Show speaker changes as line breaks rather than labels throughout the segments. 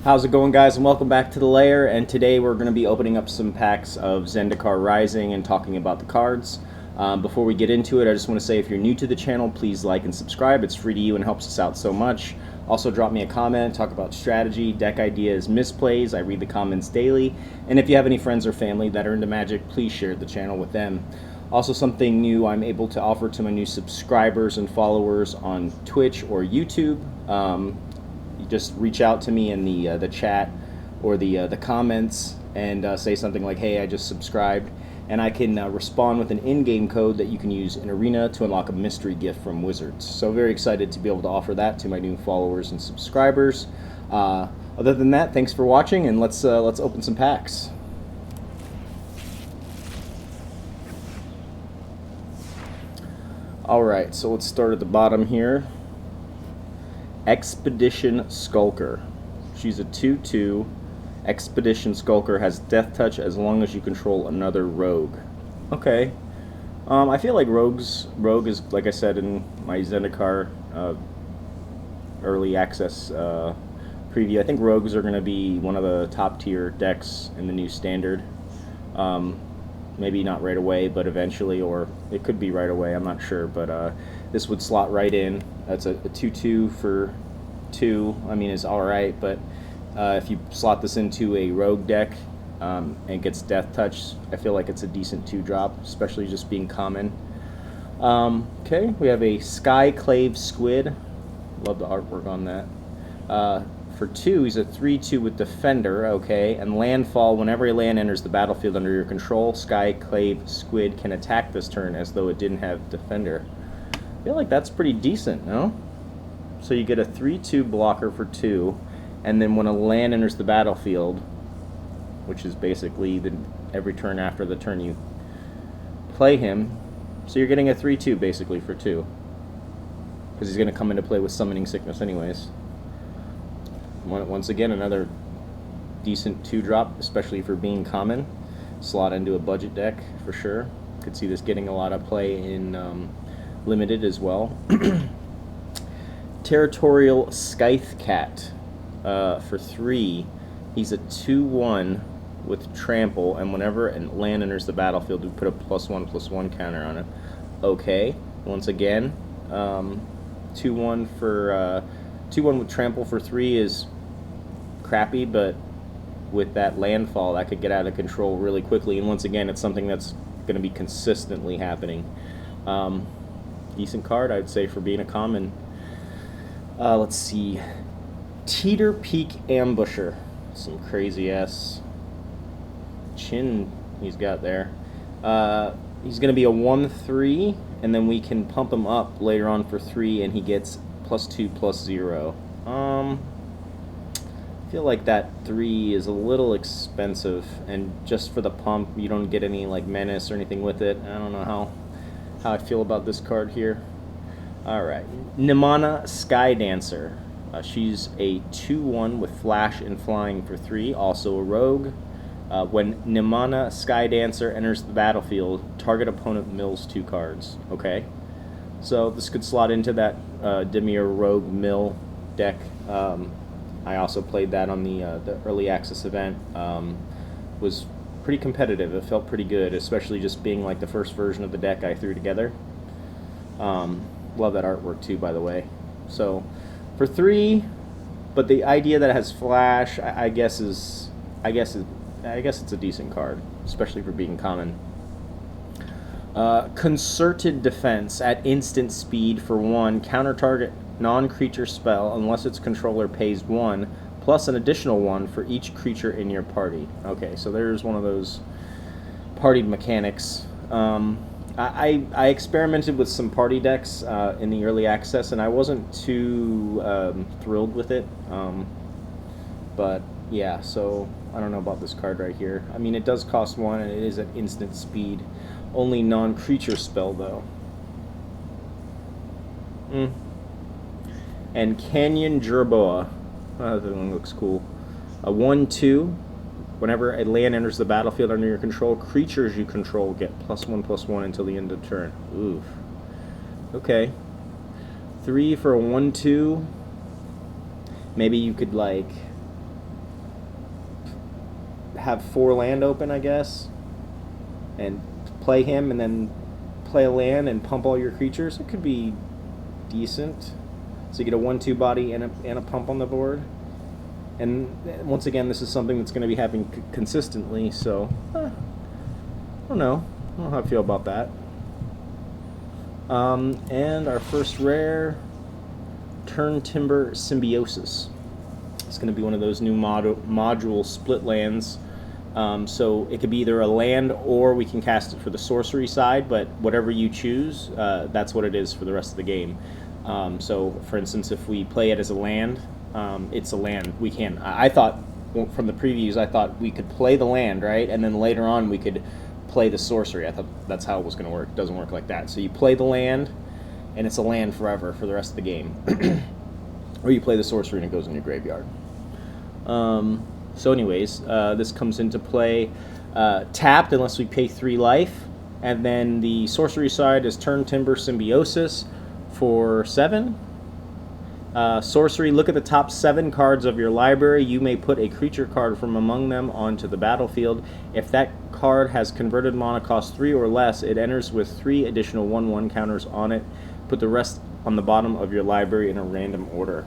How's it going, guys, and welcome back to the LAIR. And today we're going to be opening up some packs of ZENDIKAR Rising and talking about the cards. Before we get into it, I just want to say if you're new to the channel, please like and subscribe. It's free to you and helps us out so much. Also, drop me a comment, talk about strategy, deck ideas, misplays. I read the comments daily. And if you have any friends or family that are into Magic, please share the channel with them. Also, something new I'm able to offer to my new subscribers and followers on Twitch or YouTube. You just reach out to me in the chat or the comments and say something like, hey, I just subscribed, and I can respond with an in-game code that you can use in Arena to unlock a mystery gift from Wizards. So very excited to be able to offer that to my new followers and subscribers. Other than that, thanks for watching, and let's open some packs. Alright, so let's start at the bottom here. Expedition Skulker. She's a 2/2. Expedition Skulker has Death Touch as long as you control another rogue. Okay. I feel like rogue is, like I said in my ZENDIKAR early access preview, I think rogues are going to be one of the top tier decks in the new standard. Maybe not right away, but eventually, or it could be right away, I'm not sure, but this would slot right in. That's a 2/2 for 2. I mean, it's alright, but if you slot this into a rogue deck and gets Death Touch, I feel like it's a decent 2-drop, especially just being common. Okay, we have a Skyclave Squid. Love the artwork on that. For 2, he's a 3/2 with Defender, okay, and landfall. Whenever a land enters the battlefield under your control, Skyclave Squid can attack this turn as though it didn't have Defender. I feel like that's pretty decent, no? So you get a 3/2 blocker for 2, and then when a land enters the battlefield, which is basically every turn after the turn you play him, so you're getting a 3/2 basically for 2, because he's going to come into play with Summoning Sickness anyways. Once again, another decent 2-drop, especially for being common. Slot into a budget deck for sure. Could see this getting a lot of play in Limited as well. Territorial Scythe Cat for 3. He's a 2/1 with Trample, and whenever a land enters the battlefield, we put a +1/+1 counter on it. Okay, once again, 2/1 for 2/1 with Trample for 3 is crappy, but with that landfall, that could get out of control really quickly. And once again, it's something that's going to be consistently happening. Decent card, I'd say, for being a common. Let's see. Teeter Peak Ambusher. Some crazy ass chin he's got there. He's going to be a 1/3, and then we can pump him up later on for 3, and he gets +2/+0. I feel like that 3 is a little expensive, and just for the pump, you don't get any like menace or anything with it. I don't know how I feel about this card here. Alright, Nimana Sky Dancer. She's a 2/1 with Flash and Flying for 3, also a rogue. When Nimana Sky Dancer enters the battlefield, target opponent mills 2 cards. Okay, so this could slot into that Dimir Rogue Mill deck. I also played that on the early access event. Was pretty competitive. It felt pretty good, especially just being like the first version of the deck I threw together. Love that artwork too, by the way. So for 3, but the idea that it has Flash, I guess it's a decent card, especially for being common. Concerted Defense at instant speed for 1. Counter target non-creature spell unless its controller pays 1, plus an additional 1 for each creature in your party. Okay, so there's one of those partied mechanics. I experimented with some party decks in the early access, and I wasn't too thrilled with it. But yeah, so I don't know about this card right here. I mean, it does cost 1, and it is at instant speed. Only non-creature spell, though. And Canyon Jerboa. That one looks cool. A 1/2. Whenever a land enters the battlefield under your control, creatures you control get +1/+1 until the end of turn. Oof. Okay. 3 for a 1/2. Maybe you could like have 4 land open, I guess, and play him and then play a land and pump all your creatures. It could be decent. So you get a 1/2 body and a pump on the board. And once again, this is something that's going to be happening consistently, so I don't know. I don't know how I feel about that. And our first rare, Turn Timber Symbiosis. It's going to be one of those new module split lands. So it could be either a land or we can cast it for the sorcery side, but whatever you choose, that's what it is for the rest of the game. So for instance, if we play it as a land, it's a land. We can. I thought from the previews, I thought we could play the land, right? And then later on we could play the sorcery. I thought that's how it was going to work. It doesn't work like that. So you play the land, and it's a land forever for the rest of the game. Or you play the sorcery and it goes in your graveyard. So anyways, this comes into play tapped unless we pay 3 life. And then the sorcery side is Turn Timber Symbiosis for 7. Sorcery, look at the top 7 cards of your library. You may put a creature card from among them onto the battlefield. If that card has converted mana cost 3 or less, it enters with 3 additional 1/1 counters on it. Put the rest on the bottom of your library in a random order.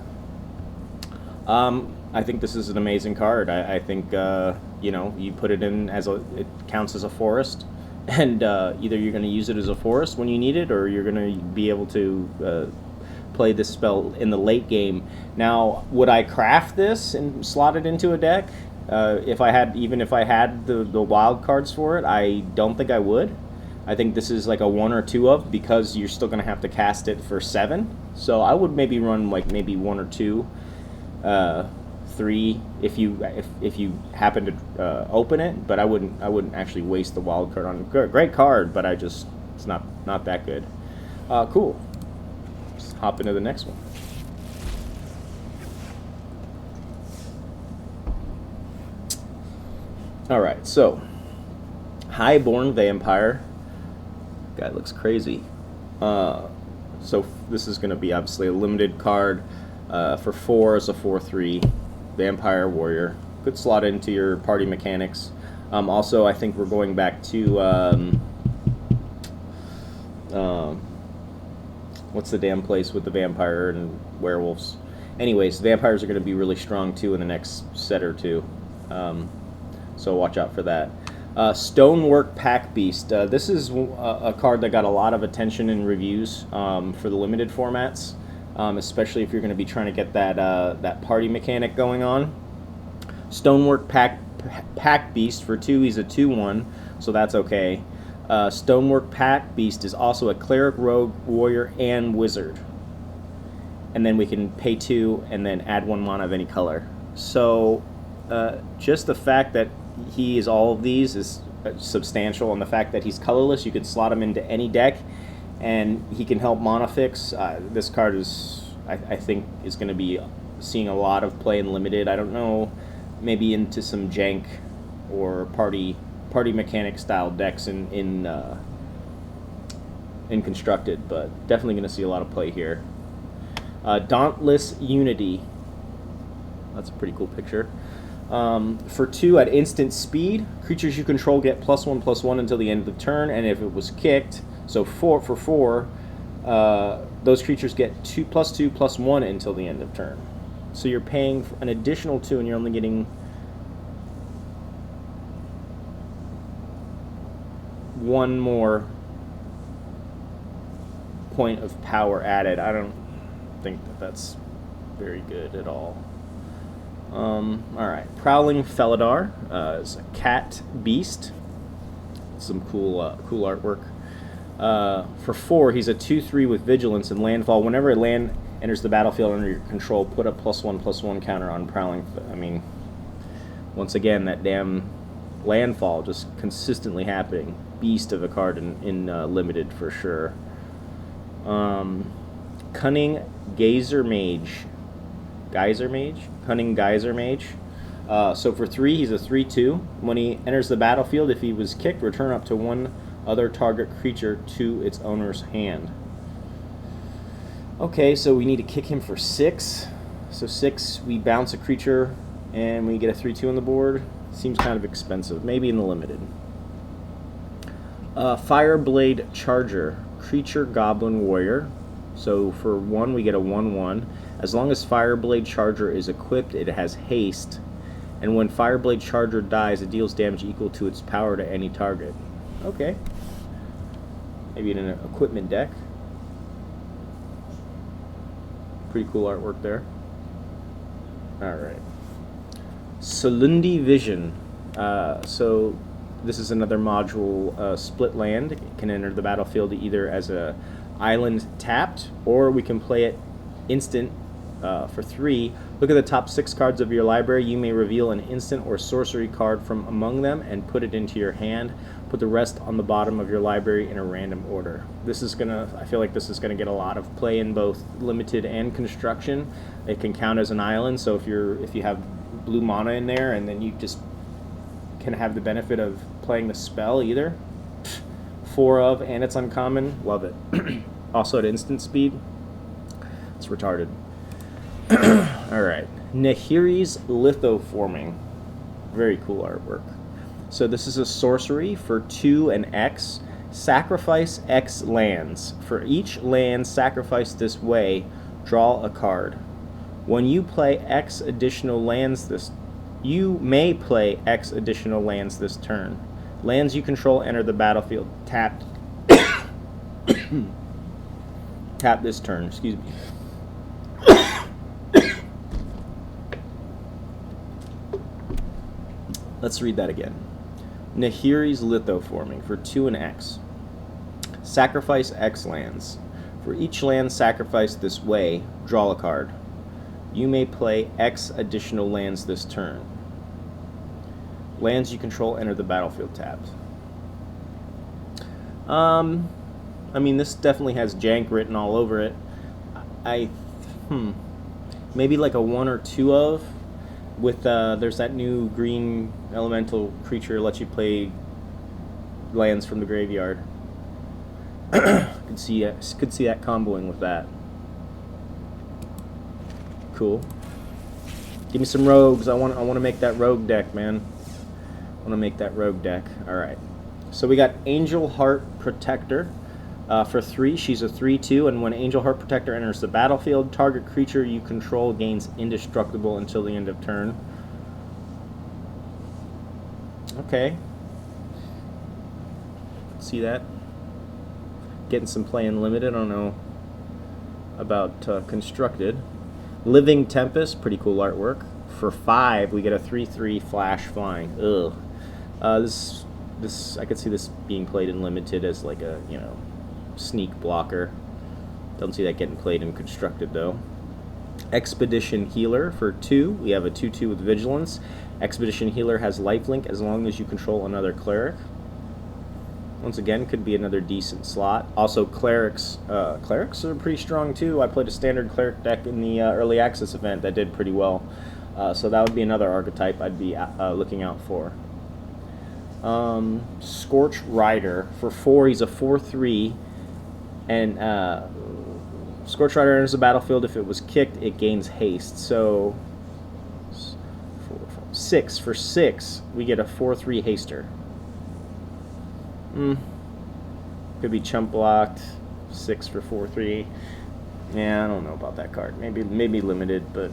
I think this is an amazing card. I think, you know, you put it in as it counts as a forest, and either you're going to use it as a forest when you need it, or you're going to be able to play this spell in the late game. Now, would I craft this and slot it into a deck? Even if I had the wild cards for it, I don't think I would. I think this is like a 1 or 2 of, because you're still going to have to cast it for 7. So I would maybe run like maybe 1 or 2, 3 if you happen to open it. But I wouldn't actually waste the wild card on it. Great card, but it's not that good. Cool. Let's hop into the next one. All right, so Highborn Vampire. Guy looks crazy. So this is going to be obviously a limited card for 4 as a 4/3 Vampire Warrior. Could slot into your party mechanics. Also, I think we're going back to what's the damn place with the vampire and werewolves? Anyways, vampires are going to be really strong too in the next set or two. So watch out for that. Stonework Pack Beast. This is a card that got a lot of attention in reviews for the limited formats, especially if you're going to be trying to get that party mechanic going on. Stonework Pack Beast for 2. He's a 2/1, so that's okay. Stonework Pack Beast is also a cleric, rogue, warrior, and wizard. And then we can pay 2 and then add 1 mana of any color. So just the fact that he is all of these is substantial, and the fact that he's colorless, you could slot him into any deck, and he can help mana fix. This card I think is going to be seeing a lot of play in limited. I don't know, maybe into some jank or party mechanic style decks in constructed, but definitely going to see a lot of play here. Dauntless Unity. That's a pretty cool picture. For 2 at instant speed, creatures you control get +1/+1 until the end of the turn, and if it was kicked, so for 4, those creatures get +2/+1 until the end of turn. So you're paying an additional 2, and you're only getting 1 more point of power added. I don't think that's very good at all. Alright, Prowling Felidar is a cat beast. Some cool artwork. For 4, he's a 2/3 with vigilance and landfall. Whenever a land enters the battlefield under your control, put a +1/+1 counter on Prowling. I mean, once again, that damn landfall just consistently happening. Beast of a card in limited for sure. Cunning Geyser Mage. Cunning Geyser Mage. So for 3, he's a 3/2. When he enters the battlefield, if he was kicked, return up to 1 other target creature to its owner's hand. Okay, so we need to kick him for 6. So 6, we bounce a creature, and we get a 3/2 on the board. Seems kind of expensive. Maybe in the limited. Fireblade Charger, creature goblin warrior. So for 1 we get a 1/1. As long as Fireblade Charger is equipped, it has haste, and when Fireblade Charger dies, it deals damage equal to its power to any target. Okay. Maybe in an equipment deck. Pretty cool artwork there. Alright. Salundi Vision. So this is another module, split land. It can enter the battlefield either as a island tapped, or we can play it instant for 3. Look at the top 6 cards of your library. You may reveal an instant or sorcery card from among them and put it into your hand. Put the rest on the bottom of your library in a random order. This is gonna, I feel like this is gonna get a lot of play in both limited and construction. It can count as an island, so if you have blue mana in there, and then you just can have the benefit of playing the spell either. 4 of, and it's uncommon. Love it. Also at instant speed. It's retarded. Alright. Nahiri's Lithoforming. Very cool artwork. So this is a sorcery for 2 and X. Sacrifice X lands. For each land sacrificed this way, draw a card. When you play X additional lands you may play X additional lands this turn. Lands you control enter the battlefield tapped. Tap this turn, excuse me. Let's read that again. Nahiri's Lithoforming for 2 and X. Sacrifice X lands. For each land sacrificed this way, draw a card. You may play X additional lands this turn. Lands you control enter the battlefield tapped. I mean, this definitely has jank written all over it. Maybe like a 1 or 2 of. With there's that new green elemental creature lets you play lands from the graveyard. could see that comboing with that. Cool. Give me some rogues. I want to make that rogue deck, man. I want to make that rogue deck. All right. So we got Angel Heart Protector. For 3, she's a 3/2, and when Angel Heart Protector enters the battlefield, target creature you control gains indestructible until the end of turn. Okay. See that? Getting some play in limited. I don't know about constructed. Living Tempest, pretty cool artwork. For 5, we get a 3/3 flash flying. Ugh. This I could see this being played in limited as like a, you know, sneak blocker. Don't see that getting played in constructed though. Expedition Healer for 2. We have a 2/2 with Vigilance. Expedition Healer has lifelink as long as you control another cleric. Once again, could be another decent slot. Also, clerics. Clerics are pretty strong too. I played a standard cleric deck in the early access event that did pretty well. So that would be another archetype I'd be looking out for. Scorch Rider for 4. He's a 4/3. And Scorch Rider enters the battlefield. If it was kicked, it gains haste. So 6 for 6, we get a 4/3 haster. Could be chump blocked. 6 for 4/3. Yeah, I don't know about that card. Maybe limited, but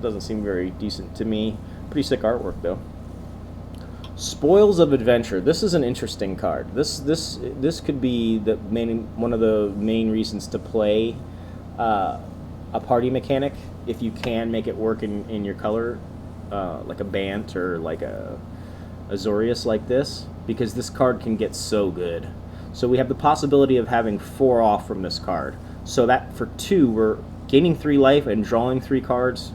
doesn't seem very decent to me. Pretty sick artwork though. Spoils of Adventure. This is an interesting card. This could be one of the main reasons to play a party mechanic if you can make it work in your color, like a Bant or like a Azorius like this, because this card can get so good. So we have the possibility of having 4 off from this card. So that for 2, we're gaining 3 life and drawing 3 cards.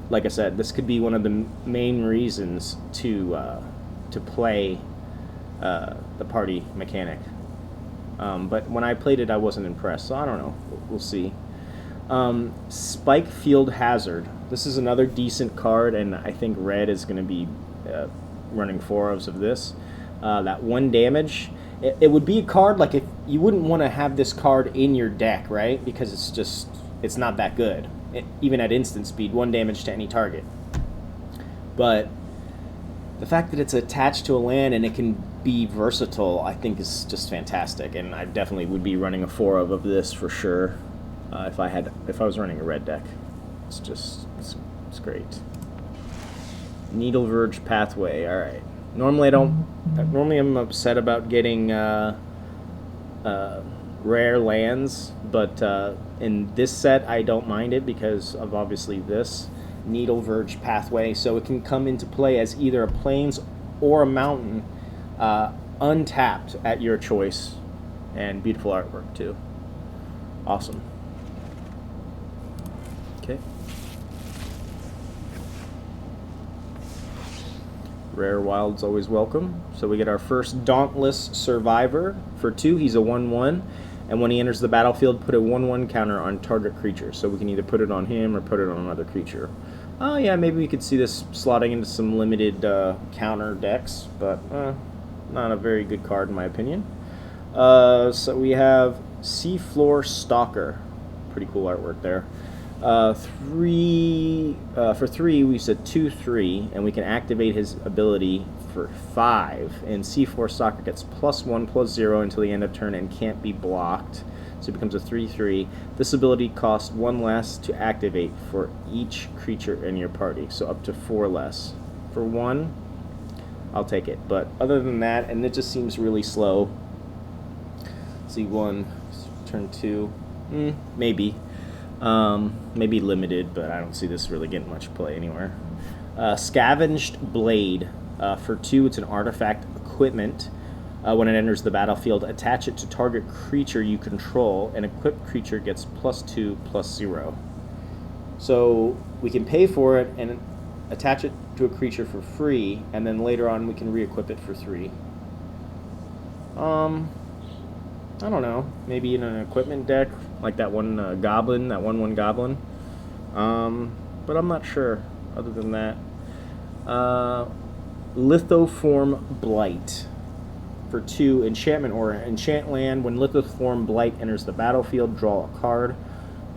Like I said, this could be one of the main reasons to play the party mechanic. But when I played it, I wasn't impressed, so I don't know. We'll see. Spike Field Hazard. This is another decent card, and I think red is going to be running 4s of this. That 1 damage. It would be a card like if you wouldn't want to have this card in your deck, right? Because it's not that good. Even at instant speed, 1 damage to any target. But The fact that it's attached to a land and it can be versatile, I think is just fantastic, and I definitely would be running a 4 of this for sure if I was running a red deck. It's great. Needle Verge Pathway. All right. Normally I'm upset about getting rare lands, but in this set I don't mind it because of obviously this Needle Verge Pathway, so it can come into play as either a plains or a mountain, untapped at your choice, and beautiful artwork too. Awesome. Okay. Rare Wild's always welcome. So we get our first Dauntless Survivor for 2. He's a 1/1. And when he enters the battlefield, put a 1/1 counter on target creature. So we can either put it on him or put it on another creature. Oh yeah, maybe we could see this slotting into some limited counter decks, but not a very good card in my opinion. So we have Seafloor Stalker. Pretty cool artwork there. For 3, we said 2/3, and we can activate his ability for 5. And Seafloor Stalker gets +1/+0 until the end of turn and can't be blocked. So it becomes a 3/3. This ability costs 1 less to activate for each creature in your party, so up to 4 less. For 1, I'll take it. But other than that, and it just seems really slow. See 1, turn 2, maybe. Maybe limited, but I don't see this really getting much play anywhere. Scavenged Blade. For 2, it's an artifact equipment. When it enters the battlefield, attach it to target creature you control. An equipped creature gets +2/+0. So we can pay for it and attach it to a creature for free, and then later on we can re-equip it for 3. I don't know. Maybe in an equipment deck, like that one goblin, that 1/1 goblin. But I'm not sure. Other than that, Lithoform Blight. For 2, enchantment or enchant land. When Lithoform Blight enters the battlefield, draw a card.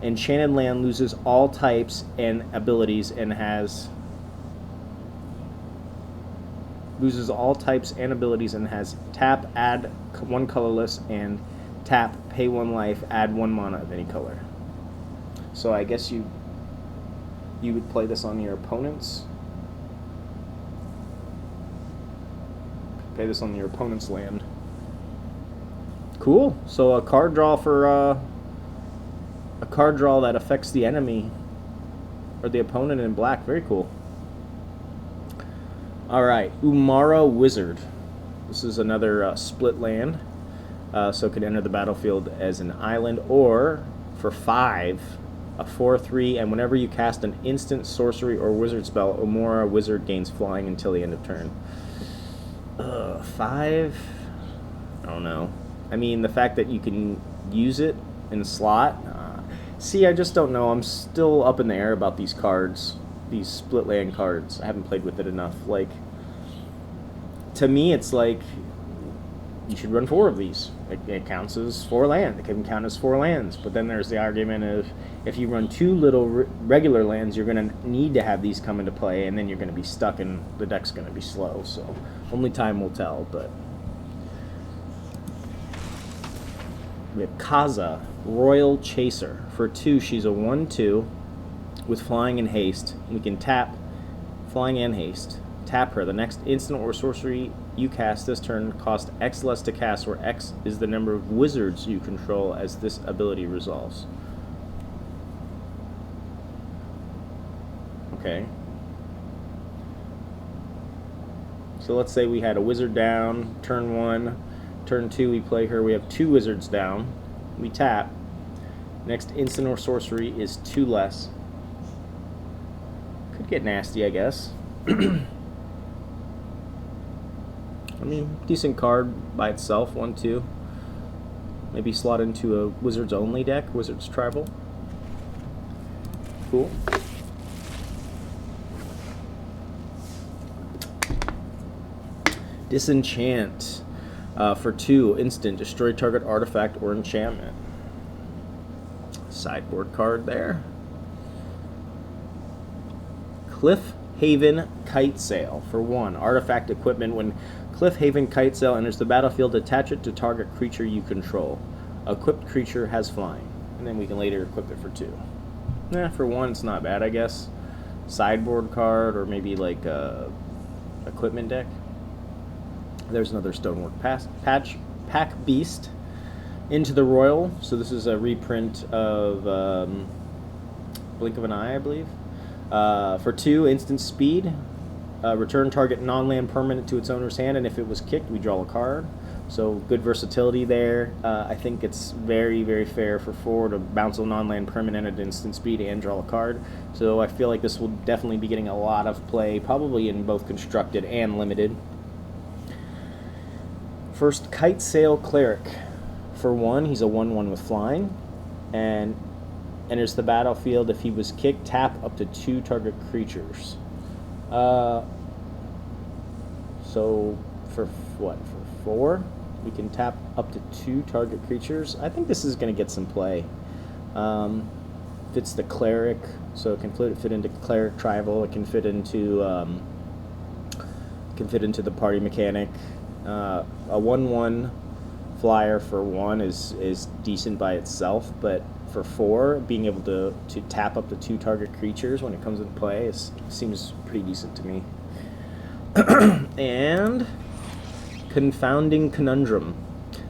Enchanted land loses all types and abilities and has tap, add 1 colorless, and tap, pay 1 life, add 1 mana of any color. So I guess you would play this on your opponents. Play this on your opponent's land. Cool. So a card draw for a card draw that affects the enemy or the opponent in black. Very cool. All right, Umara Wizard. This is another split land, so it can enter the battlefield as an island, or for 5, a 4/3, and whenever you cast an instant, sorcery, or wizard spell, Umara Wizard gains flying until the end of turn. 5? I don't know. I mean, the fact that you can use it in slot. See, I just don't know. I'm still up in the air about these cards, these split land cards. I haven't played with it enough. Like, to me, it's like you should run 4 of these. It counts as 4 land. It can count as 4 lands. But then there's the argument of if you run 2 little regular lands, you're going to need to have these come into play, and then you're going to be stuck, and the deck's going to be slow. So only time will tell. But we have Kaza, Royal Chaser. For 2, she's a 1/2 with flying and haste. We can tap flying and haste. Tap her. The next instant or sorcery you cast this turn cost X less to cast, where X is the number of wizards you control as this ability resolves. Okay. So let's say we had a wizard down, turn 1. Turn 2, we play her. We have 2 wizards down. We tap. Next instant or sorcery is 2 less. Could get nasty, I guess. I mean, decent card by itself, 1/2. Maybe slot into a Wizards only deck, Wizards Tribal. Cool. Disenchant. For 2, instant, destroy target artifact or enchantment. Sideboard card there. Cliff Haven Kite Sail. For 1, artifact equipment. When Cliff Haven Kite Sail enters the battlefield, attach it to target creature you control. Equipped creature has flying. And then we can later equip it for 2. For 1, it's not bad, I guess. Sideboard card, or maybe like a equipment deck. There's another Stonework Pack Beast. Into the Royal. So this is a reprint of Blink of an Eye, I believe. For 2, instant speed. Return target non-land permanent to its owner's hand, and if it was kicked, we draw a card. So good versatility there. I think it's very, very fair for 4 to bounce a non-land permanent at instant speed and draw a card. So I feel like this will definitely be getting a lot of play, probably in both constructed and limited. First, Kite Sail Cleric. For 1, he's a 1/1 with flying, and enters the battlefield. If he was kicked, tap up to 2 target creatures. So for what? For 4, we can tap up to 2 target creatures. I think this is going to get some play. Fits the Cleric, so it can fit into Cleric Tribal. It can fit into the party mechanic. A 1/1 flyer for 1 is decent by itself, but for 4, being able to tap up to 2 target creatures when it comes into play seems pretty decent to me. And Confounding Conundrum.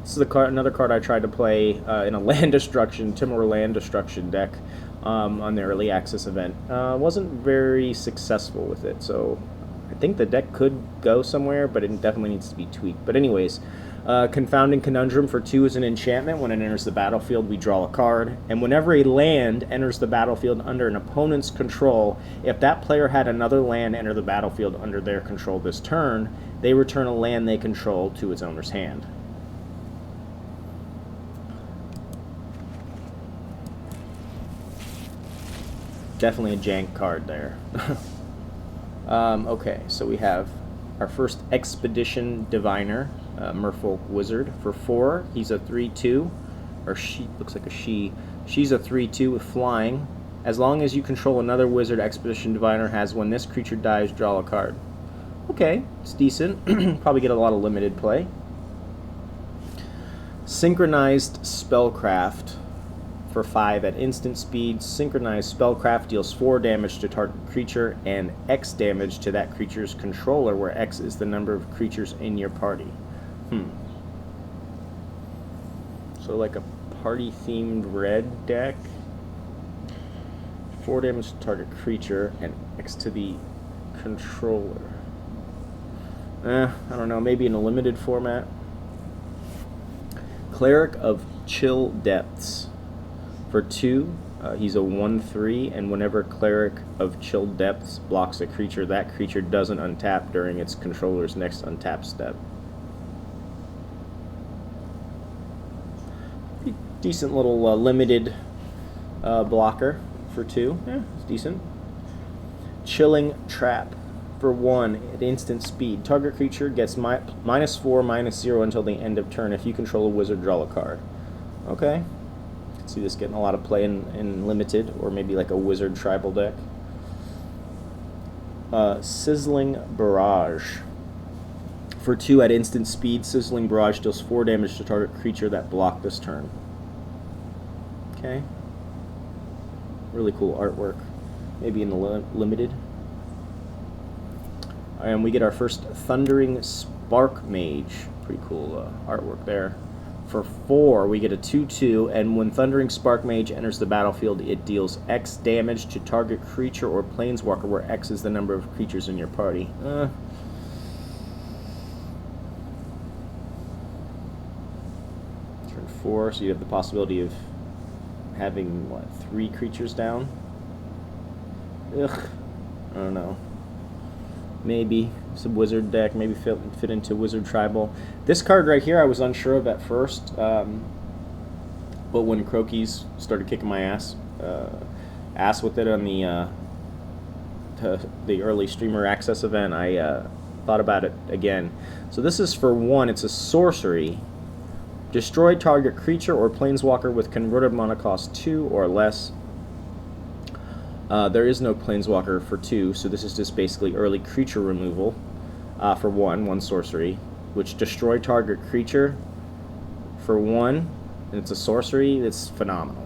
This is another card I tried to play in a land destruction, Timor land destruction deck on the early access event. Wasn't very successful with it, so I think the deck could go somewhere, but it definitely needs to be tweaked. But anyways, Confounding Conundrum for 2 is an enchantment. When it enters the battlefield, we draw a card. And whenever a land enters the battlefield under an opponent's control, if that player had another land enter the battlefield under their control this turn, they return a land they control to its owner's hand. Definitely a jank card there. Okay, so we have our first Expedition Diviner, Merfolk Wizard. For 4, he's a 3/2, or she, looks like a she. She's a 3/2 with flying. As long as you control another wizard, Expedition Diviner has, when this creature dies, draw a card. Okay, it's decent. Probably get a lot of limited play. Synchronized Spellcraft. For 5, at instant speed, Synchronized Spellcraft deals 4 damage to target creature and X damage to that creature's controller, where X is the number of creatures in your party. So like a party-themed red deck. 4 damage to target creature and X to the controller. I don't know, maybe in a limited format. Cleric of Chill Depths. For 2, he's a 1/3, and whenever Cleric of Chill Depths blocks a creature, that creature doesn't untap during its controller's next untap step. Decent little limited blocker for 2. Yeah, it's decent. Chilling Trap. For 1, at instant speed, target creature gets -4/-0 until the end of turn. If you control a wizard, draw a card. Okay. See this getting a lot of play in limited, or maybe like a wizard tribal deck. Sizzling Barrage. For 2, at instant speed, Sizzling Barrage deals 4 damage to target creature that blocked this turn. Okay. Really cool artwork. Maybe in the limited. And we get our first Thundering Spark Mage. Pretty cool artwork there. For 4, we get a 2/2, and when Thundering Spark Mage enters the battlefield, it deals X damage to target creature or planeswalker, where X is the number of creatures in your party. Turn 4, so you have the possibility of having, 3 creatures down? Ugh, I don't know. Maybe some wizard deck, maybe fit into wizard tribal. This card right here I was unsure of at first, but when Croakies started kicking my ass with it on the early streamer access event, I thought about it again. So this is for 1, it's a sorcery. Destroy target creature or planeswalker with converted mana cost 2 or less. There is no Planeswalker for 2, so this is just basically early creature removal for 1 sorcery, which destroy target creature for 1, and it's a sorcery. That's phenomenal.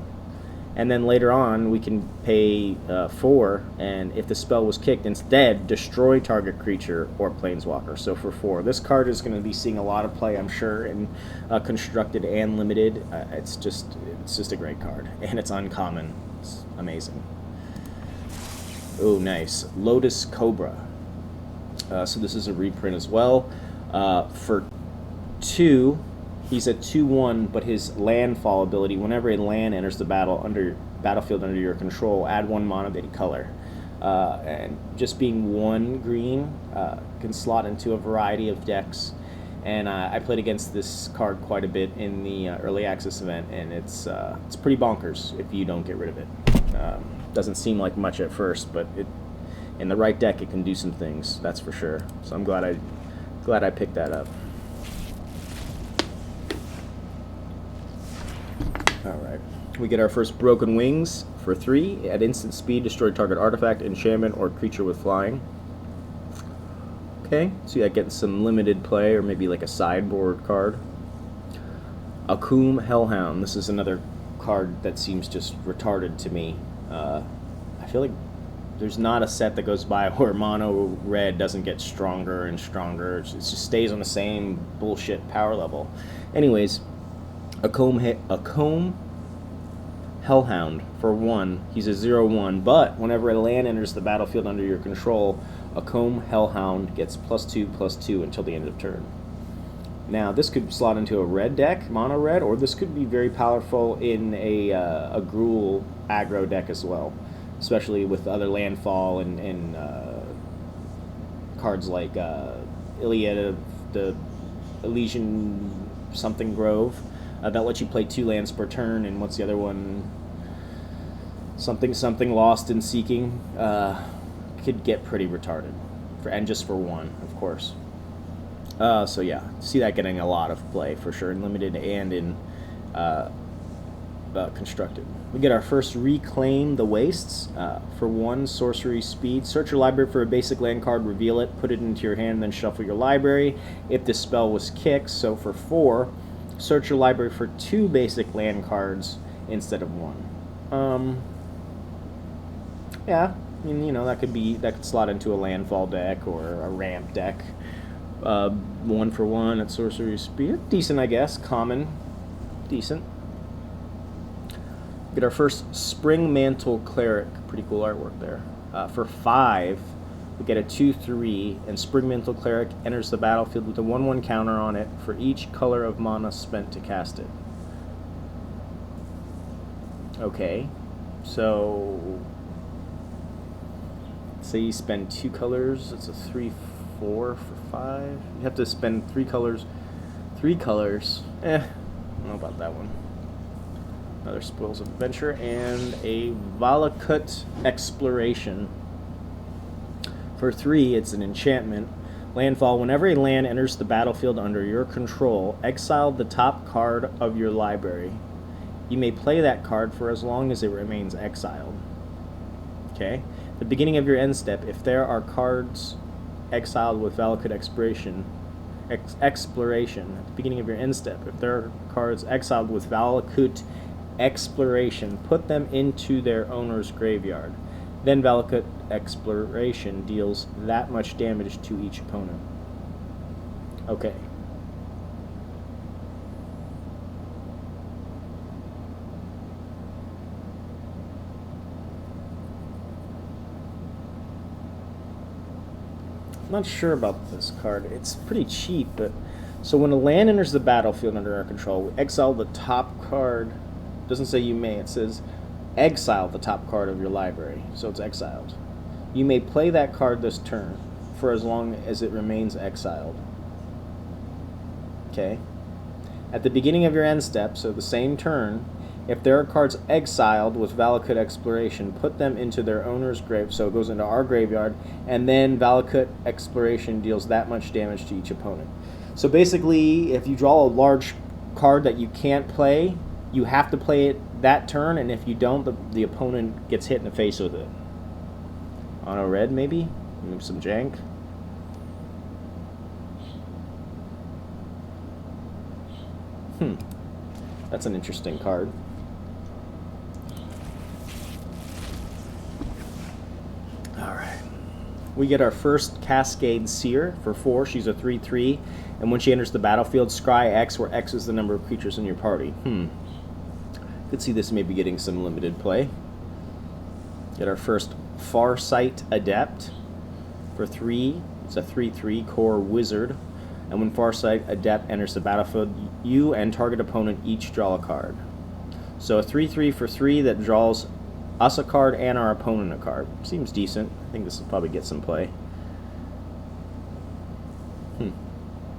And then later on, we can pay 4, and if the spell was kicked, instead destroy target creature or Planeswalker. So for 4, this card is going to be seeing a lot of play, I'm sure, in constructed and limited. It's just a great card, and it's uncommon. It's amazing. Oh, nice. Lotus Cobra. So this is a reprint as well. For 2, he's a 2/1, but his landfall ability, whenever a land enters the battlefield under your control, add 1 mana of any color. And just being 1 green can slot into a variety of decks. And I played against this card quite a bit in the early access event, and it's pretty bonkers if you don't get rid of it. Doesn't seem like much at first, but in the right deck it can do some things, that's for sure. So I'm glad I picked that up. Alright, we get our first Broken Wings for 3. At instant speed, destroy target artifact, enchantment, or creature with flying. Okay, see that getting some limited play, or maybe like a sideboard card. Akum Hellhound. This is another card that seems just retarded to me. I feel like there's not a set that goes by where mono red doesn't get stronger and stronger. It just stays on the same bullshit power level. Anyways, Akum Hellhound for 1. He's a 0/1, but whenever a land enters the battlefield under your control, Akum Hellhound gets +2/+2 until the end of turn. Now, this could slot into a red deck, mono red, or this could be very powerful in a Gruul aggro deck as well, especially with other landfall and cards like Iliad, the Elysian something Grove, that lets you play 2 lands per turn, and what's the other one? Something Lost in Seeking. Could get pretty retarded, and just for 1, of course. So yeah, see that getting a lot of play for sure in limited and in constructed. We get our first Reclaim the Wastes for 1 sorcery speed. Search your library for a basic land card, reveal it, put it into your hand, then shuffle your library if the spell was kicked. So for 4, search your library for 2 basic land cards instead of 1. Yeah, I mean, that could slot into a landfall deck or a ramp deck. 1 for 1 at sorcery speed. Decent, I guess. Common. Decent. Get our first Spring Mantle Cleric. Pretty cool artwork there. For 5, we get a 2/3, and Spring Mantle Cleric enters the battlefield with a 1/1 counter on it for each color of mana spent to cast it. Okay, so say you spend 2 colors, it's a 3/4 for 5. You have to spend 3 colors. 3 colors. I don't know about that one. Another Spoils of Adventure, and a Valakut Exploration. For 3, it's an enchantment. Landfall. Whenever a land enters the battlefield under your control, exile the top card of your library. You may play that card for as long as it remains exiled. Okay? At the beginning of your end step, if there are cards exiled with Valakut Exploration, at the beginning of your end step, if there are cards exiled with Valakut Exploration, put them into their owner's graveyard. Then Valakut Exploration deals that much damage to each opponent. Okay. I'm not sure about this card. It's pretty cheap, but so when a land enters the battlefield under our control, we exile the top card. It doesn't say you may, it says exile the top card of your library, so it's exiled. You may play that card this turn for as long as it remains exiled. Okay? At the beginning of your end step, so the same turn, if there are cards exiled with Valakut Exploration, put them into their owner's grave, so it goes into our graveyard, and then Valakut Exploration deals that much damage to each opponent. So basically, if you draw a large card that you can't play, you have to play it that turn, and if you don't, the opponent gets hit in the face with it. Mono red, maybe? Maybe some jank. That's an interesting card. Alright. We get our first Cascade Seer for 4. She's a 3/3. And when she enters the battlefield, scry X, where X is the number of creatures in your party. Could see this maybe getting some limited play. Get our first Farsight Adept for 3. It's a 3/3 core wizard. And when Farsight Adept enters the battlefield, you and target opponent each draw a card. So a 3/3 for 3 that draws us a card and our opponent a card. Seems decent. I think this will probably get some play.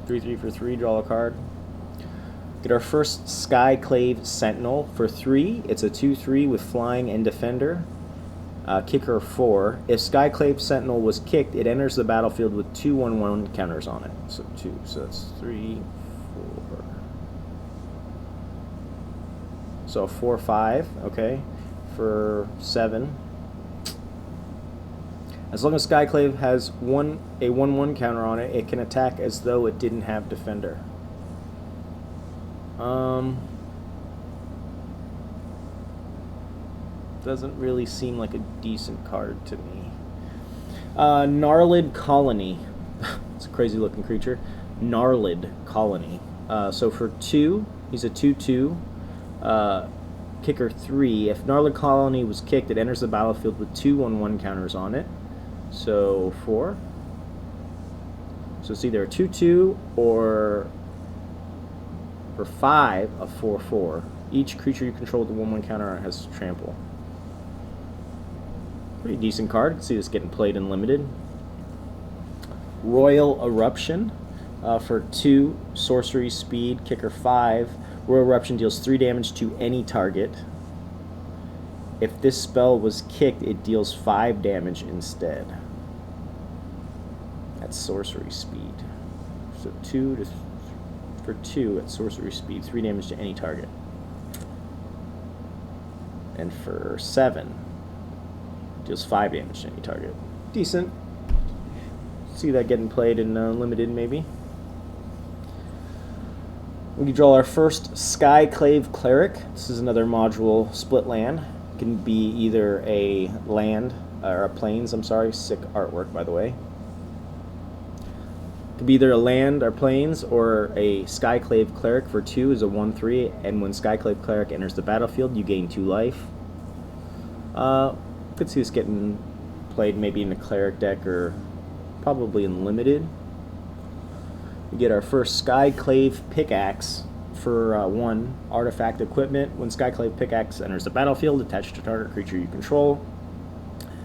3/3 for 3, draw a card. Get our first Skyclave Sentinel for 3. It's a 2/3 with flying and defender. Kicker 4. If Skyclave Sentinel was kicked, it enters the battlefield with 2/1/1 counters on it. So 2. So that's 3, 4. So 4/5. Okay, for 7. As long as Skyclave has a 1/1 counter on it, it can attack as though it didn't have defender. Doesn't really seem like a decent card to me. Gnarlid Colony. It's a crazy looking creature. Gnarlid Colony. So for 2, he's a 2/2. Kicker 3. If Gnarlid Colony was kicked, it enters the battlefield with 2/1/1 counters on it. So 4. So it's either a 2/2 or for 5, a 4/4. Each creature you control with a 1/1 counter on it has trample. Pretty decent card. See this getting played in limited. Royal Eruption for 2, sorcery speed, kicker 5. Royal Eruption deals 3 damage to any target. If this spell was kicked, it deals 5 damage instead. That's sorcery speed. So 2 for 2 at sorcery speed, 3 damage to any target. And for 7, deals 5 damage to any target. Decent. See that getting played in limited, maybe. We draw our first Skyclave Cleric. This is another module split land. It can be either a land, or a plains, I'm sorry. Sick artwork, by the way. It could be either a land or plains, or a Skyclave Cleric for 2 is a 1/3, and when Skyclave Cleric enters the battlefield, you gain 2 life. Could see this getting played maybe in a cleric deck or probably in limited. We get our first Skyclave Pickaxe for 1 artifact equipment. When Skyclave Pickaxe enters the battlefield, attached to target creature you control.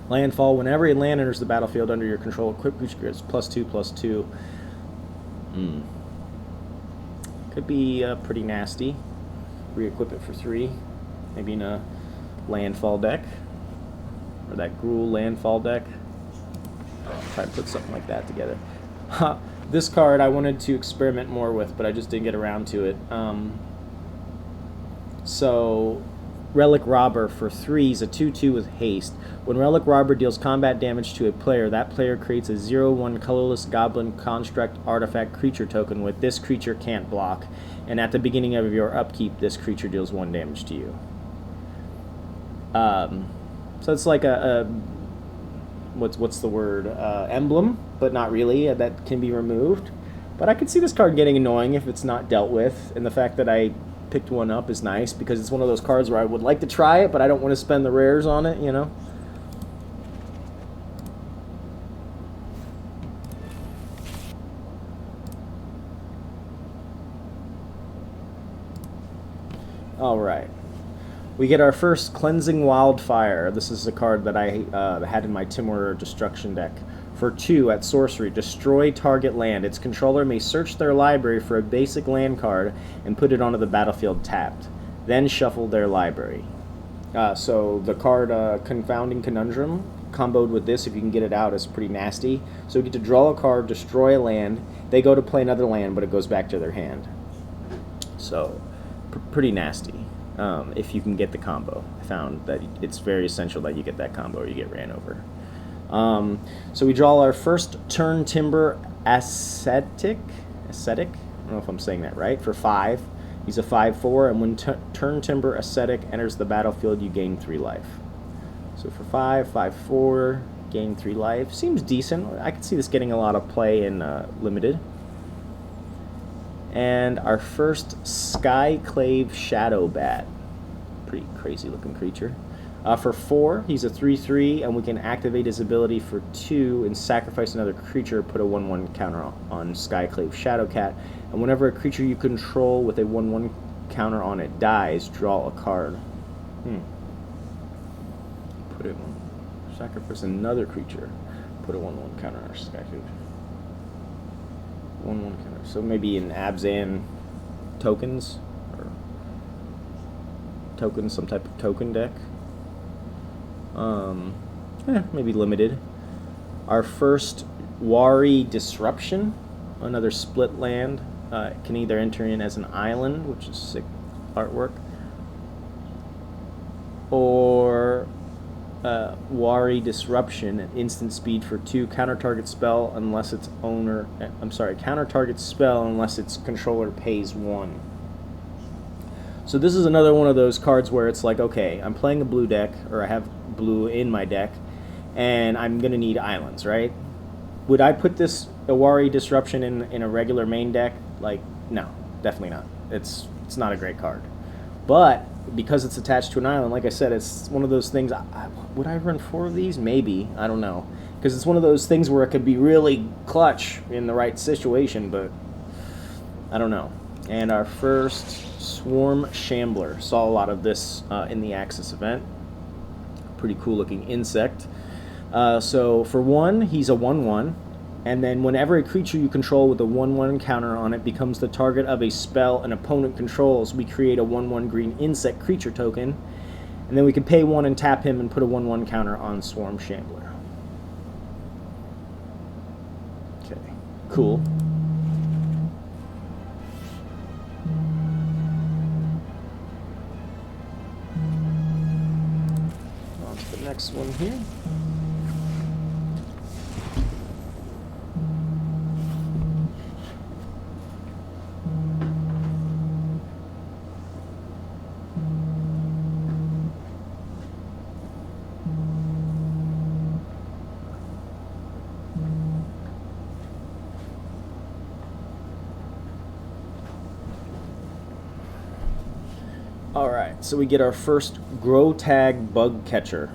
Landfall. Whenever a land enters the battlefield under your control, equipped creature gets +2/+2. Could be pretty nasty. Re-equip it for 3. Maybe in a landfall deck. Or that Gruul landfall deck. Try to put something like that together. This card I wanted to experiment more with, but I just didn't get around to it. So, Relic Robber for 3 is a 2/2 with haste. When Relic Robber deals combat damage to a player, that player creates a 0/1 colorless goblin construct artifact creature token with this creature can't block. And at the beginning of your upkeep, this creature deals 1 damage to you. So it's like a what's the word? Emblem, but not really. That can be removed. But I could see this card getting annoying if it's not dealt with, and the fact that I picked one up is nice because it's one of those cards where I would like to try it, but I don't want to spend the rares on it, you know? Alright. We get our first Cleansing Wildfire. This is a card that I had in my Timor Destruction deck. For 2, at sorcery, destroy target land. Its controller may search their library for a basic land card and put it onto the battlefield tapped. Then shuffle their library. So the card Confounding Conundrum, comboed with this, if you can get it out, is pretty nasty. So we get to draw a card, destroy a land. They go to play another land, but it goes back to their hand. So, pretty nasty. If you can get the combo. I found that it's very essential that you get that combo or you get ran over. So we draw our first Turn Timber Ascetic. I don't know if I'm saying that right. For 5. He's a 5/4, and when Turn Timber Ascetic enters the battlefield, you gain 3 life. So for 5, 5/4, gain 3 life. Seems decent. I could see this getting a lot of play in Limited. And our first Skyclave Shadow Bat. Pretty crazy looking creature. For 4, he's a 3/3, and we can activate his ability for 2 and sacrifice another creature, put a 1/1 counter on Skyclave Shadowcat. And whenever a creature you control with a 1/1 counter on it dies, draw a card. Put it on. Sacrifice another creature, put a 1/1 counter on Skyclave. 1/1 counter. So maybe in Abzan tokens, or tokens, some type of token deck. Maybe Limited. Our first Wari Disruption, another split land. It can either enter in as an island, which is sick artwork, or Wari Disruption, an instant speed for 2, counter target spell unless its owner. Counter target spell unless its controller pays 1. So this is another one of those cards where it's like, okay, I'm playing a blue deck, or I have blue in my deck, and I'm gonna need islands, right? Would I put this Wari Disruption in a regular main deck? Like, no, definitely not. It's not a great card. But because it's attached to an island, like I said, it's one of those things. Would I run 4 of these? Maybe. I don't know. Because it's one of those things where it could be really clutch in the right situation, but I don't know. And our first Swarm Shambler. Saw a lot of this in the Axis event. Pretty cool looking insect. So for 1, he's a 1/1. And then whenever a creature you control with a 1/1 counter on it becomes the target of a spell an opponent controls, we create a 1/1 green insect creature token. And then we can pay 1 and tap him and put a 1/1 counter on Swarm Shambler. Okay, cool. On to the next one here. Alright, so we get our first Grotag Bug Catcher.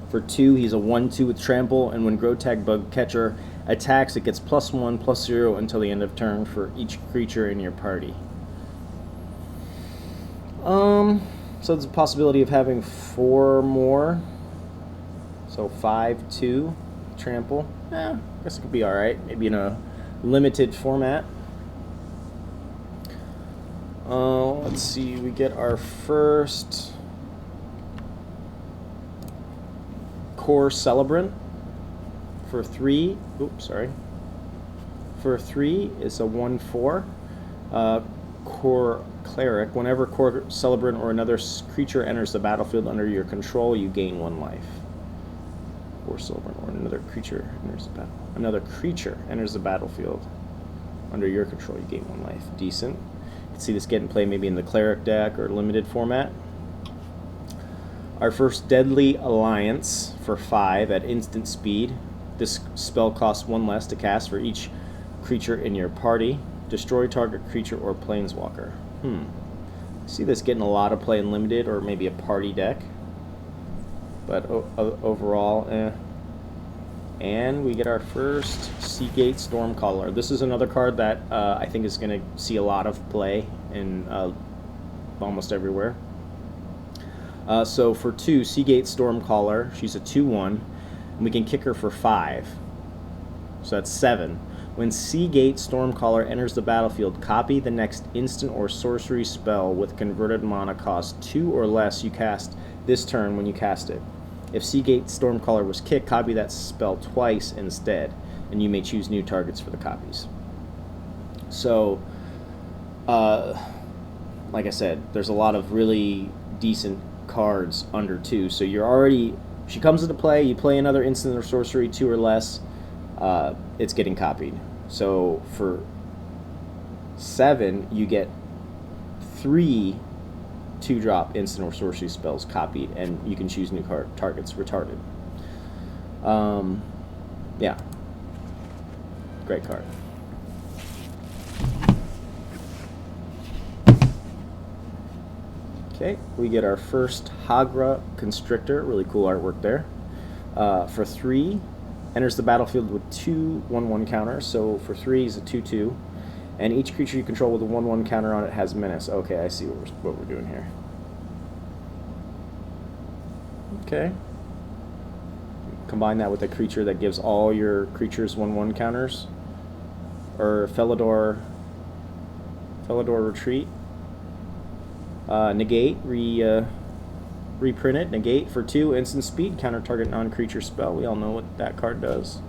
For 2, he's a 1/2 with trample, and when Grotag Bug Catcher attacks, it gets +1/+0 until the end of turn for each creature in your party. So there's a possibility of having 4 more. So 5/2 trample. I guess it could be alright. Maybe in a limited format. Let's see, we get our first Core Celebrant for 3. For 3, it's a 1/4. Core Cleric. Whenever Core Celebrant or another creature enters the battlefield under your control, you gain 1 life. Core Celebrant or another creature enters the battlefield under your control, you gain 1 life. Decent. See this getting played maybe in the Cleric deck or limited format. Our first Deadly Alliance for 5 at instant speed. This spell costs 1 less to cast for each creature in your party. Destroy target creature or planeswalker. See this getting a lot of play in limited or maybe a party deck. But overall, And we get our first Seagate Stormcaller. This is another card that I think is going to see a lot of play in almost everywhere. So for 2, Seagate Stormcaller, she's a 2/1, and we can kick her for 5. So that's 7. When Seagate Stormcaller enters the battlefield, copy the next instant or sorcery spell with converted mana cost 2 or less you cast this turn when you cast it. If Seagate Stormcaller was kicked, copy that spell twice instead, and you may choose new targets for the copies. So, like I said, there's a lot of really decent cards under 2, so you're already she comes into play, you play another instant or sorcery 2 or less, it's getting copied. So for 7, you get 3 2-drop instant or sorcery spells copied, and you can choose new targets. Retarded. Yeah. Great card. Okay, we get our first Hagra Constrictor. Really cool artwork there. For 3, enters the battlefield with 2 1/1 counters. So for 3, he's a 2/2. And each creature you control with a 1/1 counter on it has menace. Okay, I see what we're doing here. Okay. Combine that with a creature that gives all your creatures 1/1 counters. Or Felidor Retreat. Negate, reprint it. Negate for 2, instant speed, counter target non-creature spell. We all know what that card does.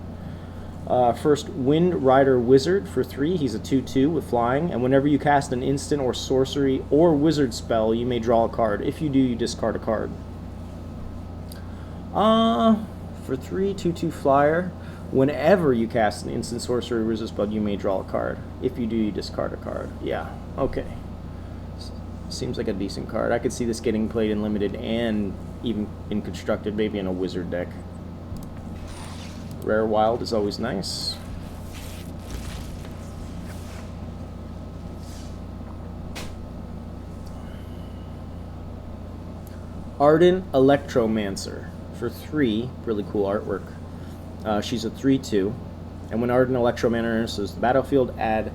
First, Wind Rider Wizard for 3. He's a 2/2 with flying, and whenever you cast an instant or sorcery or wizard spell, you may draw a card. If you do, you discard a card. For 3, 2/2 flyer, whenever you cast an instant, sorcery, or wizard spell, you may draw a card. If you do, you discard a card. Yeah, okay. Seems like a decent card. I could see this getting played in limited and even in constructed, maybe in a wizard deck. Rare Wild is always nice. Ardent Electromancer for 3. Really cool artwork. She's a 3/2, and when Ardent Electromancer enters the battlefield, add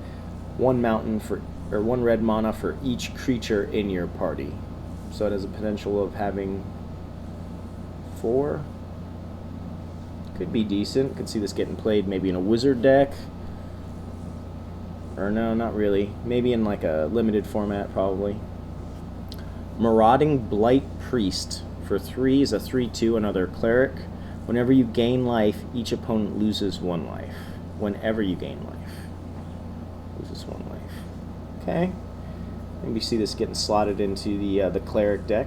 1 red mana for each creature in your party. So it has a potential of having 4. Could be decent. Could see this getting played maybe in a wizard deck. Or no, not really. Maybe in like a limited format, probably. Marauding Blight Priest for 3 is a 3/2, another cleric. Whenever you gain life, each opponent loses 1 life. Whenever you gain life, loses 1 life. Okay. Maybe see this getting slotted into the cleric deck.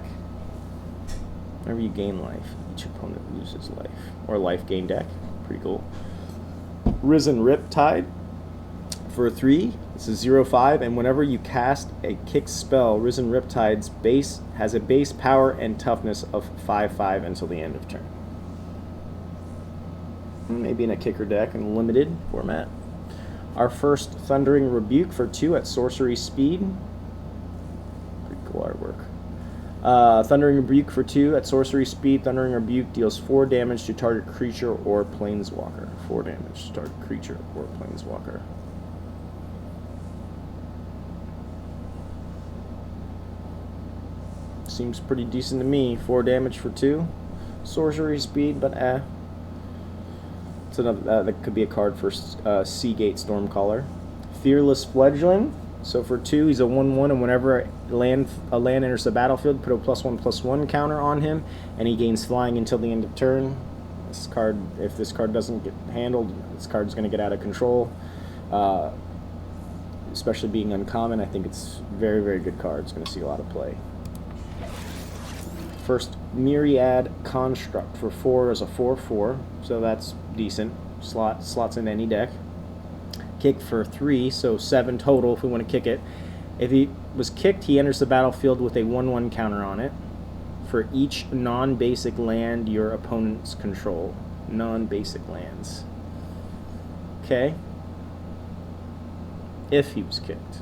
Whenever you gain life, each opponent loses life. Or life gain deck. Pretty cool. Risen Riptide for 3. This is 0/5, and whenever you cast a kick spell, Risen Riptide's base has a base power and toughness of 5/5 until the end of turn. Maybe in a kicker deck in limited format. Our first Thundering Rebuke for 2 at sorcery speed. Pretty cool artwork. Thundering Rebuke for 2 at sorcery speed. Thundering Rebuke deals 4 damage to target creature or planeswalker. 4 damage to target creature or planeswalker. Seems pretty decent to me. 4 damage for 2. Sorcery speed, but It's another, that could be a card for Seagate Stormcaller. Fearless Fledgling. So for 2, he's a 1/1, and whenever a land enters the battlefield, put a +1/+1 counter on him, and he gains flying until the end of turn. This card, if this card doesn't get handled, this card's going to get out of control. Especially being uncommon, I think it's very, very good card. It's going to see a lot of play. First, Myriad Construct for 4 is a 4/4, so that's decent. Slots in any deck. Kick for 3, so 7 total if we want to kick it. If he was kicked, he enters the battlefield with a 1/1 counter on it for each non-basic land your opponents control. Non-basic lands. Okay. If he was kicked.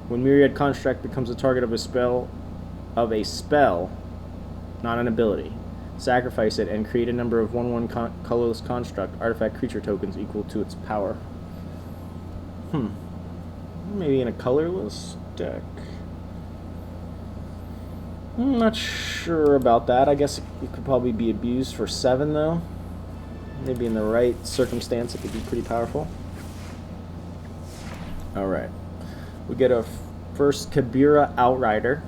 When Myriad Construct becomes the target of a spell, not an ability, sacrifice it and create a number of 1/1 colorless construct artifact creature tokens equal to its power. Maybe in a colorless deck. I'm not sure about that. I guess it could probably be abused for 7 though. Maybe in the right circumstance it could be pretty powerful. Alright. We get a first Kabira Outrider.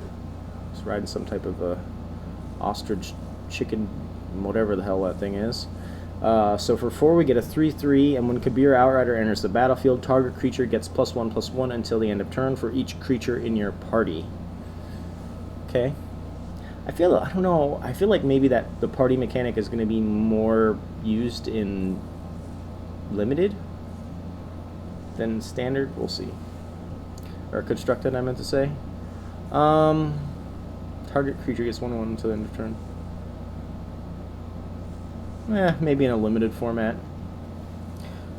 It's riding some type of ostrich, chicken, whatever the hell that thing is. So for 4 we get a 3/3, and when Kabira Outrider enters the battlefield, target creature gets +1/+1 until the end of turn for each creature in your party. Okay. I don't know, I feel like maybe that the party mechanic is going to be more used in limited than standard. We'll see. Or constructed, I meant to say. Target creature gets 1/1 until the end of turn. Maybe in a limited format.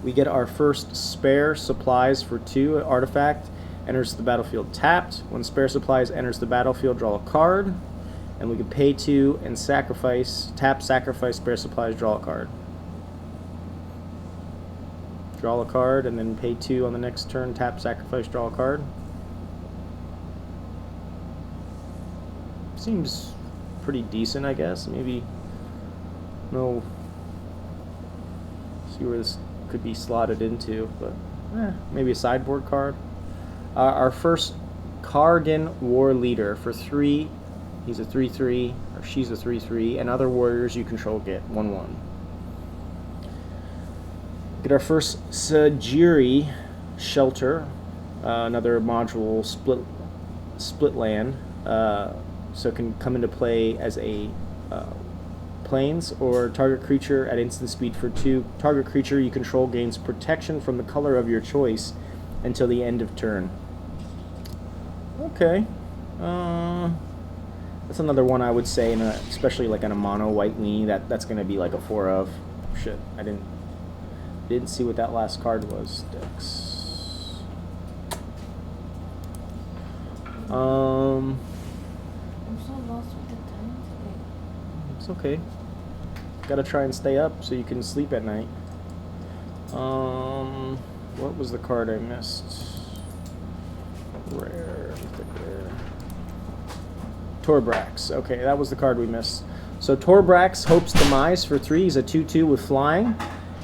We get our first spare supplies for 2 artifact. Enters the battlefield tapped. When spare supplies enters the battlefield, draw a card. And we can pay 2 and sacrifice, tap, sacrifice spare supplies, draw a card. Draw a card and then pay 2 on the next turn, tap, sacrifice, draw a card. Seems pretty decent, I guess. Maybe, no, see where this could be slotted into, but maybe a sideboard card. Our first Kargan War Leader for 3. He's a 3/3, or she's a 3/3, and other warriors you control get 1/1. Get our first Sajiri Shelter, another module split land, so it can come into play as a plains or target creature at instant speed for 2. Target creature you control gains protection from the color of your choice until the end of turn. Okay. That's another one I would say, especially like in a mono white weenie, that's going to be like a 4 of. Shit, I didn't see what that last card was. Dex.
I'm so lost with the time today.
It's okay. Gotta try and stay up so you can sleep at night. What was the card I missed? Rare. Torbrax. Okay, that was the card we missed. So Torbrax, Hope's Demise for 3. He's a 2/2 with flying.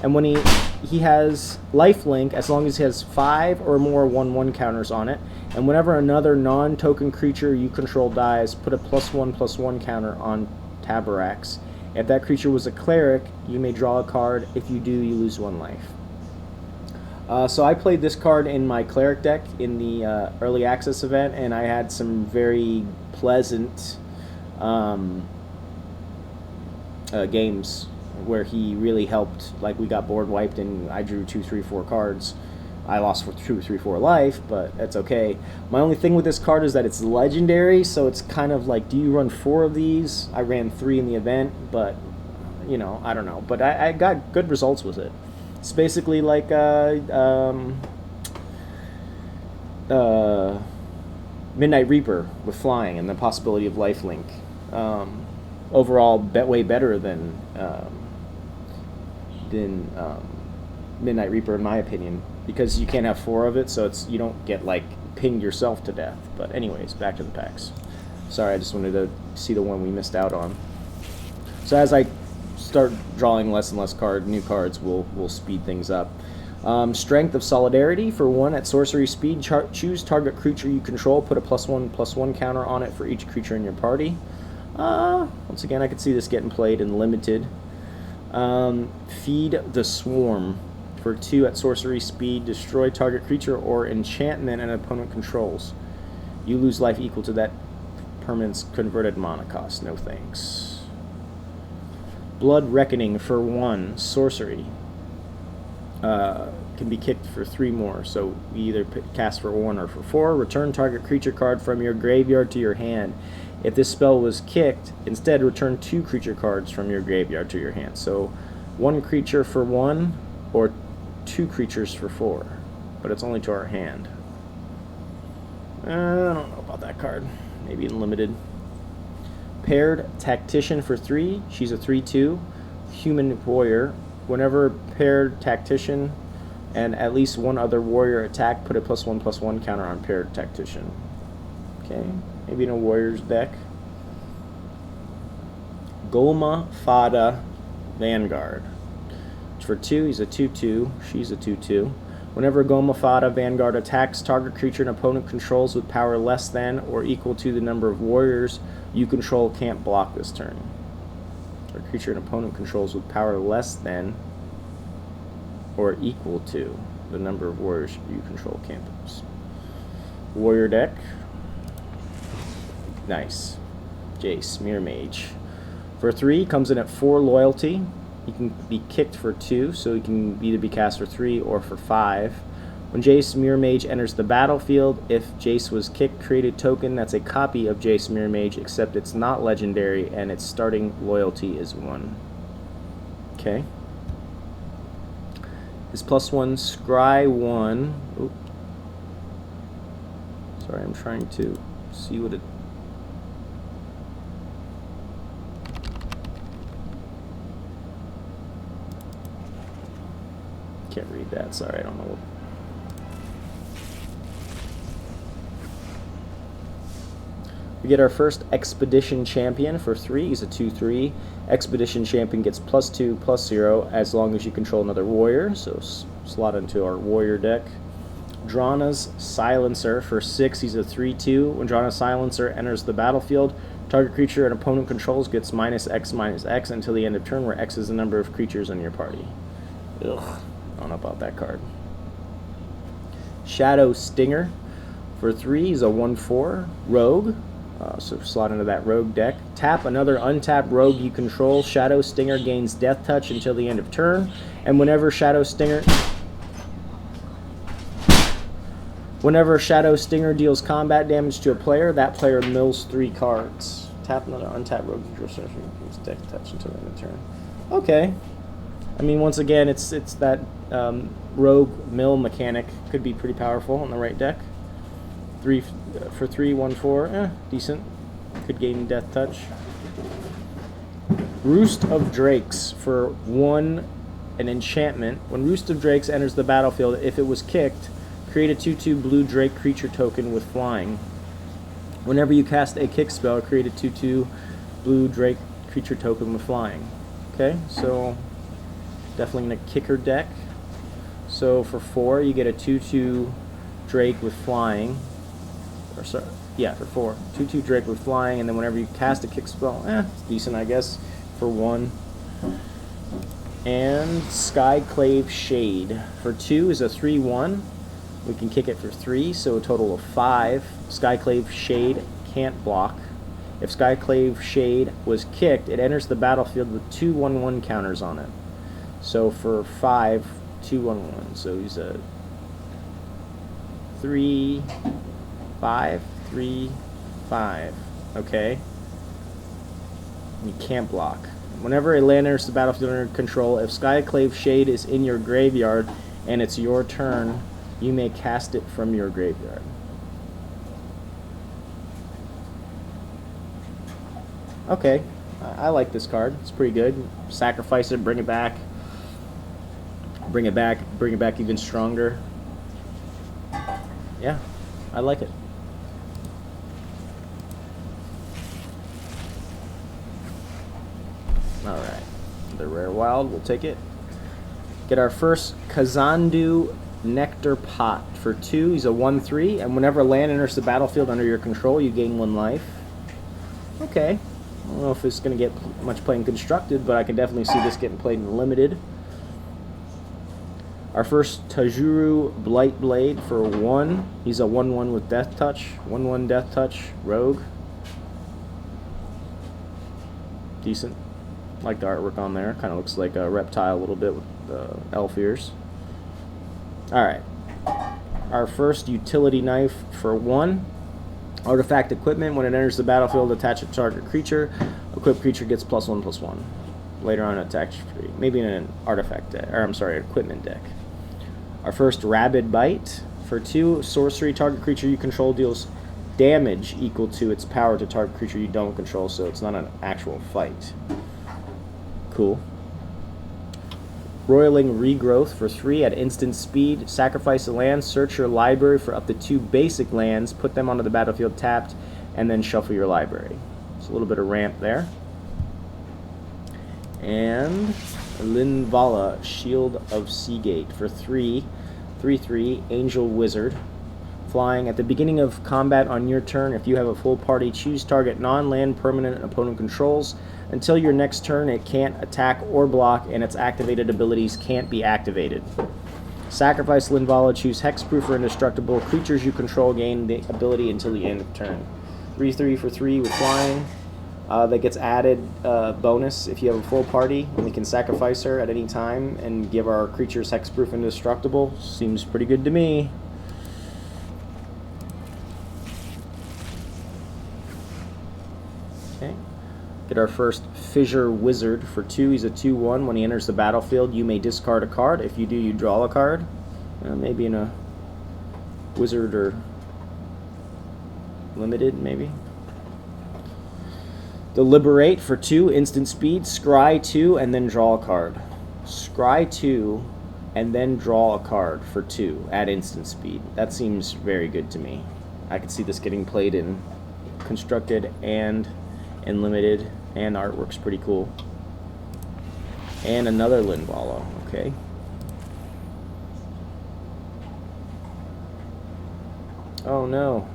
And when he has lifelink, as long as he has 5 or more 1/1 counters on it. And whenever another non-token creature you control dies, put a +1/+1 counter on Tabarax. If that creature was a cleric, you may draw a card. If you do, you lose 1 life. So I played this card in my cleric deck in the early access event, and I had some very pleasant games where he really helped. Like, we got board wiped and I drew 2, 3, 4 cards. I lost for 2, 3, 4 life, but that's okay. My only thing with this card is that it's legendary, so it's kind of like, do you run 4 of these? I ran 3 in the event, but you know, I don't know. But I got good results with it. It's basically like Midnight Reaper with flying and the possibility of lifelink. Overall, way better than Midnight Reaper, in my opinion, because you can't have 4 of it, so you don't get like pinged yourself to death. But anyways, back to the packs. Sorry, I just wanted to see the one we missed out on. So as I start drawing less and less new cards, we'll speed things up. Strength of Solidarity for 1 at sorcery speed. Choose target creature you control. Put a +1/+1 counter on it for each creature in your party. Once again, I could see this getting played in limited. Feed the Swarm for 2 at sorcery speed. Destroy target creature or enchantment an opponent controls. You lose life equal to that permanent's converted mana cost. No thanks. Blood Reckoning for 1 sorcery. Can be kicked for 3 more, so we either cast for 1 or for 4. Return target creature card from your graveyard to your hand. If this spell was kicked, instead return 2 creature cards from your graveyard to your hand. So 1 creature for 1 or 2 creatures for 4, but it's only to our hand. I don't know about that card. Maybe in limited. Paired Tactician for 3. She's a 3/2 human warrior. Whenever paired Tactician and at least 1 other warrior attack, put a +1/+1 counter on paired Tactician. Okay, maybe in a warrior's deck. Goma Fada Vanguard. For 2, he's a 2/2. She's a 2/2. Whenever Goma Fada Vanguard attacks, target creature an opponent controls with power less than or equal to the number of warriors you control can't block this turn. Or creature an opponent controls with power less than or equal to the number of warriors you control can't block. Warrior deck. Nice. Jace, Mirror Mage. For 3, comes in at 4 loyalty. He can be kicked for 2, so he can either be cast for 3 or for 5. When Jace Mirror Mage enters the battlefield, if Jace was kicked, create a token that's a copy of Jace Mirror Mage, except it's not legendary and its starting loyalty is 1. Okay. His +1 Scry 1. Oop. Sorry, I'm trying to see what it. Can't read that. Sorry, I don't know. We get our first Expedition Champion for 3. He's a 2/3. Expedition Champion gets +2/+0 as long as you control another warrior. So slot into our warrior deck. Drana's Silencer for 6. He's a 3/2. When Drana's Silencer enters the battlefield, target creature an opponent controls gets -X/-X until the end of turn, where X is the number of creatures in your party. Ugh, I don't know about that card. Shadow Stinger for 3. He's a 1/4 rogue. So slot into that rogue deck. Tap another untapped rogue you control. Shadow Stinger gains Death Touch until the end of turn, and whenever Shadow Stinger deals combat damage to a player, that player mills 3 cards. Tap another untapped rogue you control. Gains Death Touch until the end of turn. Okay. I mean, once again, it's that rogue mill mechanic could be pretty powerful on the right deck. 3 for 3, 1/4, decent. Could gain Death Touch. Roost of Drakes for 1, an enchantment. When Roost of Drakes enters the battlefield, if it was kicked, create a 2/2 blue Drake creature token with flying. Whenever you cast a kick spell, create a 2/2 blue Drake creature token with flying. Okay, so definitely in a kicker deck. So for 4, you get a 2/2 Drake with flying. Or sorry, yeah, for 4. 2/2 Drake with flying, and then whenever you cast a kick spell, it's decent, I guess, for 1. And Skyclave Shade for 2 is a 3/1. We can kick it for 3, so a total of 5. Skyclave Shade can't block. If Skyclave Shade was kicked, it enters the battlefield with 2 1/1 counters on it. So for 5, 2 1/1. So he's a 3, 5, 3, 5. Okay. You can't block. Whenever a land enters the battlefield under control, if Skyclave Shade is in your graveyard and it's your turn, you may cast it from your graveyard. Okay, I like this card. It's pretty good. Sacrifice it, bring it back. Bring it back even stronger. Yeah, I like it. Alright, the rare wild, we'll take it. Get our first Kazandu Nectar Pot for 2. He's a 1/3, and whenever land enters the battlefield under your control, you gain 1 life. Okay, I don't know if it's going to get much playing constructed, but I can definitely see this getting played in limited. Our first Tajuru Blightblade for 1. He's a 1/1 with Death Touch. 1/1 Death Touch, rogue. Decent. Like the artwork on there. Kind of looks like a reptile a little bit with elf ears. Alright. Our first Utility Knife for 1. Artifact Equipment. When it enters the battlefield, attach a target creature. Equipped creature gets +1/+1. Later on, attack tree. Maybe in an artifact deck. Or, I'm sorry, equipment deck. Our first Rabid Bite for 2. Sorcery. Target creature you control deals damage equal to its power to target creature you don't control, so it's not an actual fight. Cool. Roiling Regrowth for 3 at instant speed. Sacrifice a land, search your library for up to 2 basic lands, put them onto the battlefield tapped, and then shuffle your library. It's a little bit of ramp there. And Linvala, Shield of Seagate for 3. 3/3, Angel Wizard. Flying. At the beginning of combat on your turn, if you have a full party, choose target non-land permanent opponent controls. Until your next turn, it can't attack or block, and its activated abilities can't be activated. Sacrifice Linvala, choose hexproof or indestructible. Creatures you control gain the ability until the end of turn. 3/3 for 3 with flying. that gets added bonus if you have a full party, and we can sacrifice her at any time and give our creatures hexproof and indestructible. Seems pretty good to me. Okay. Get our first Fissure Wizard for 2. He's a 2/1. When he enters the battlefield, you may discard a card. If you do, you draw a card. Maybe in a Wizard or Limited, maybe. Deliberate for 2, instant speed. Scry 2, and then draw a card. Scry 2, and then draw a card for 2 at instant speed. That seems very good to me. I could see this getting played in Constructed and in Limited, and artwork's pretty cool. And another Linvala, okay. Oh no.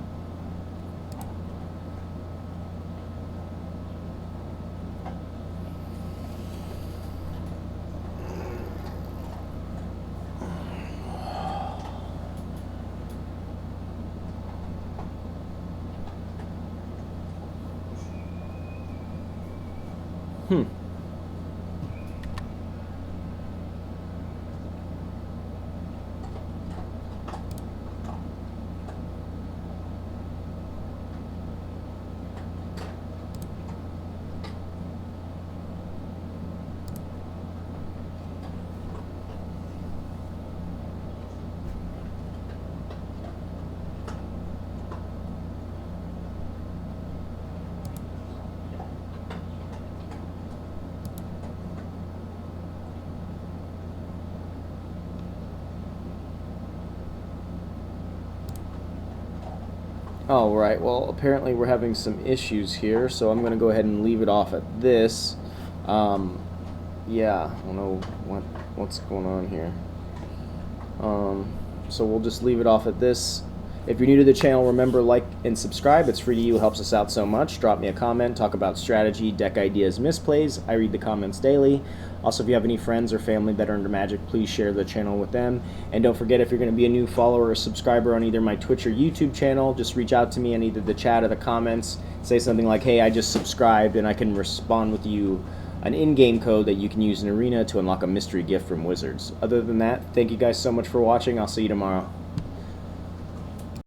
All right, well, apparently we're having some issues here, so I'm going to go ahead and leave it off at this. Yeah, I don't know what's going on here. So we'll just leave it off at this. If you're new to the channel, remember, like and subscribe. It's free to you, helps us out so much. Drop me a comment, talk about strategy, deck ideas, misplays. I read the comments daily. Also, if you have any friends or family that are into Magic, please share the channel with them. And don't forget, if you're going to be a new follower or subscriber on either my Twitch or YouTube channel, just reach out to me in either the chat or the comments. Say something like, hey, I just subscribed, and I can respond with you an in-game code that you can use in Arena to unlock a mystery gift from Wizards. Other than that, thank you guys so much for watching. I'll see you tomorrow.